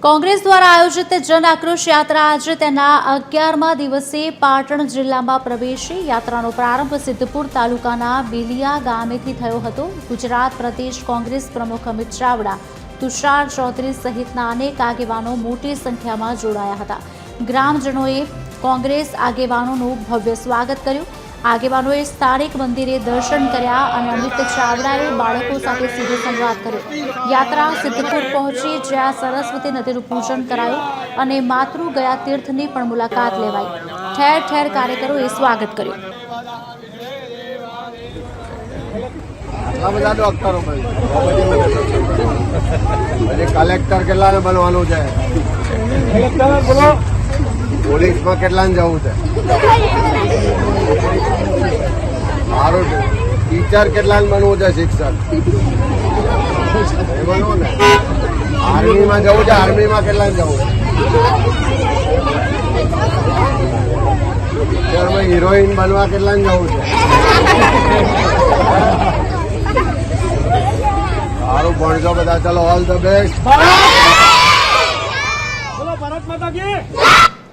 કોંગ્રેસ દ્વારા આયોજિત જન આક્રોશ યાત્રા આજે તેના 11મા દિવસે પાટણ જિલ્લામાં પ્રવેશી। યાત્રાનો પ્રારંભ સિદ્ધપુર તાલુકાના બેલિયા ગામેથી થયો હતો। ગુજરાત પ્રદેશ કોંગ્રેસ પ્રમુખ અમિત ચાવડા, તુષાર ચૌધરી સહિતના અનેક આગેવાનો મોટી સંખ્યામાં જોડાયા હતા। ગ્રામજનોએ કોંગ્રેસ આગેવાનોનું ભવ્ય સ્વાગત કર્યું। આગેવાનોએ સ્થાનિક મંદિરે દર્શન કર્યા અને અમિત ચાવડાએ બાળકો સાથે સીધો સંવાદ કર્યો। યાત્રા સિદ્ધપુર પહોંચી, જ્યાં સરસ્વતી નદીનું પૂજન કરાયું અને માતૃ ગયા તીર્થની પણ મુલાકાત લેવાઈ। ઠેર ઠેર કાર્યકરોએ સ્વાગત કર્યું। કલેક્ટર કેટલાને બનવાનું છે? પોલીસમાં કેટલાને જવું છે? મારું ટીચર કેટલાને બનવું છે? શિક્ષક બનવું ને? આર્મીમાં જવું છે? આર્મીમાં કેટલાને જવું છે? પિક્ચરમાં હિરોઈન બનવા કેટલાને જવું છે? સારું ભણજો બધા, ચલો ઓલ ધ બેસ્ટ। બોલો ભારત માતા કી।